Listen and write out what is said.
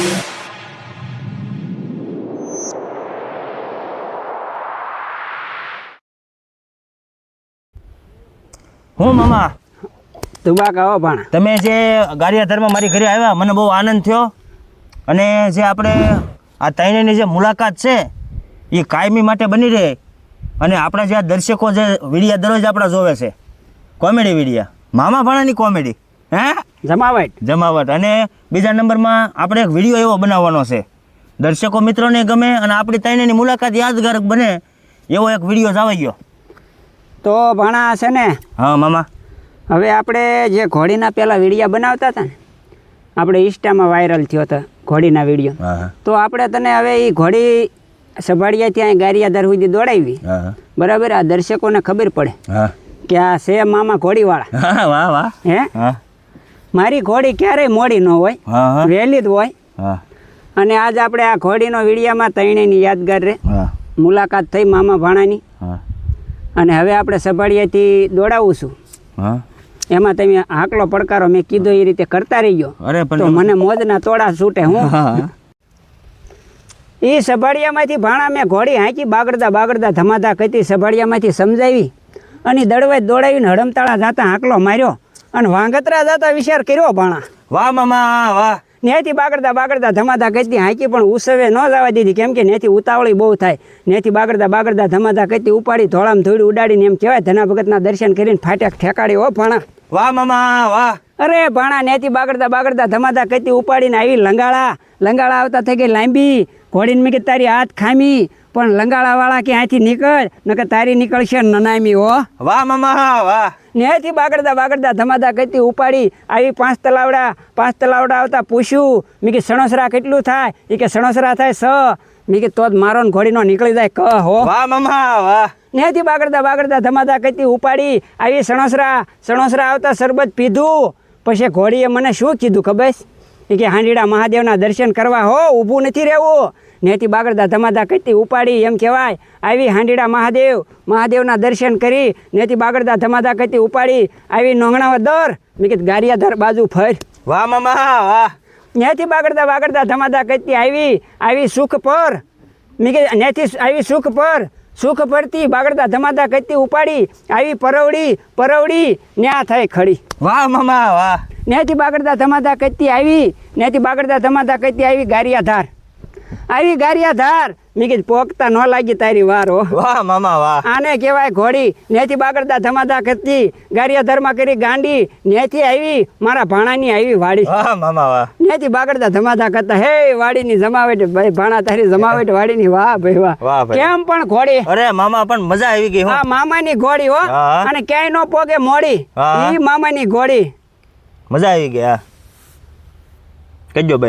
હું મામા તું બા કહો ભાણા, તમે જે ગારિયાધારમાં મારી ઘરે આવ્યા મને બહુ આનંદ થયો. અને જે આપણે આ ત્રણેયની જે મુલાકાત છે એ કાયમી માટે બની રહે. અને આપણા જે આ દર્શકો જે વિડીયા દરરોજ આપણા જોવે છે કોમેડી વિડીયા, મામા ભાણાની કોમેડી, હે જમાવટ. અને બીજા નંબરમાં આપણે એક વિડીયો એવો બનાવવાનો છે દર્શકો મિત્રોને ગમે અને આપણી ત્રણેયની મુલાકાત યાદગાર બને એવો એક વિડીયો જ આવી ગયો. તો ભાણા છે ને, હા મામા, હવે આપણે જે ઘોડીના પહેલાં વિડીયા બનાવતા હતા ને, આપણે ઇન્સ્ટામાં વાયરલ થયો હતો ઘોડીના વિડીયો. હા તો આપણે તને હવે એ ઘોડી સભાડિયા ત્યાં ગારિયાધાર સુધી દોડાવી, હા બરાબર. આ દર્શકોને ખબર પડે હા કે આ છે મામા ઘોડીવાળા. હા વાહ વાહ. હે હા મારી ઘોડી ક્યારેય મોડી ન હોય, હા વહેલી જ હોય. હા અને આજ આપણે આ ઘોડીનો વિડીયામાં ત્રણેયની યાદગાર રે હા મુલાકાત થઈ મામા ભાણાની. હા અને હવે આપણે સભાડિયાથી દોડાવું છું. હા. એમાં તમે હાકલો પડકારો મેં કીધો એ રીતે કરતા રહી ગયો અરે તો મને મોજના તોડા છૂટે. હું હા એ સભાડિયામાંથી ભાણા મેં ઘોડી હાંકી બાગડતા ધમાધા કરતી સભાડિયામાંથી સમજાવી અને દડવાઈ દોડાવીને હડમતાળા જાતા હાકલો માર્યો અને વાંગત્રા જાતા વિચાર કર્યો ભાણા. વાહ મામા વાહ. નેથી બાગડતા ધમાધા કરતી હાંકી પણ ઉસવે ન જવા દીધી, કેમ કે નેથી ઉતાવળી બહુ થાય. નેથી બાગડતા ધમાધા કરતી ઉપાડી ધોળામાં ધોળી ઉડાડીને એમ કહેવાય ધના ભગતના દર્શન કરીને ફાટ્યા ઠેકાડી. હો ભાણા વાહ મામા વાહ. અરે ભાણા નેથી બાગડતા ધમાધા કરતી ઉપાડીને આવી લંગાળા આવતા થઈ ગઈ લાંબી. ઘોડીને મેં કે તારી હાથ ખામી પણ લંગાળાવાળા કે અહીંથી નીકળ નકર તારી નીકળશે નનામી. હો વાહ મામા વાહ. નેથી બાગડતા ધમાધા કરતી ઉપાડી આવી પાંચ તલાવડા આવતા પૂછ્યું મેં કે સણોસરા કેટલું થાય? એ કે સણોસરા થાય 6. મેં કે તો જ મારો ને ઘોડીનો નીકળી જાય કહ. હો વાહ મામા વાહ. નેથી બાગડતા ધમાધા કરતી ઉપાડી આવી સણોસરા આવતા શરબત પીધું. પછી ઘોડીએ મને શું કીધું ખબર? એ કે હાંડીડા મહાદેવના દર્શન કરવા હો, ઊભું નથી રહેવું. નેથી બાગડતા ધમાધા કરતી ઉપાડી એમ કહેવાય આવી હાંડીડા મહાદેવના દર્શન કરી. નેથી બાગડતા ધમાધા કરતી ઉપાડી આવી નોંગણાવા દર. મેં કીધું ગારિયાધાર બાજુ ફર. વાહ મામા વાહ. નેથી બાગડતા ધમાધા કરતી આવી સુખ પર. મેં કીધું નેથી આવી સુખ પરથી બાગડતા ધમાધા કરતી ઉપાડી આવી પરવડી ન્યા થઈ ખડી. વાહ મામા વાહ. નેથી બાગડતા ધમાધા કરતી આવી ગારિયાધાર. મેં કીધું પોકતા ન લાગી તારી વાર. હો વાહ મામા વાહ. આને કહેવાય ઘોડી. નેથી બાગડતા ધમાધા કરતી ગારિયાધારમાં કરી ગાંડી. નેથી આવી મારા ભાણાની આવી વાડી. વાહ મામા વાહ. નેથી બાગડતા ધમાધા કરતા હે વાડીની જમાવટ ભાઈ ભાણા તારી જમાવટ વાડીની. વાહ ભાઈ વાહ. વાહ ભાઈ. કેમ પણ ઘોડી? અરે મામા પણ મજા આવી ગઈ. આ મામાની ઘોડી. હો હા. અને ક્યાંય નો પોગે મોડી. હા. ઈ મામાની ઘોડી. મજા આવી ગઈ. હા કહેજો ભાઈ.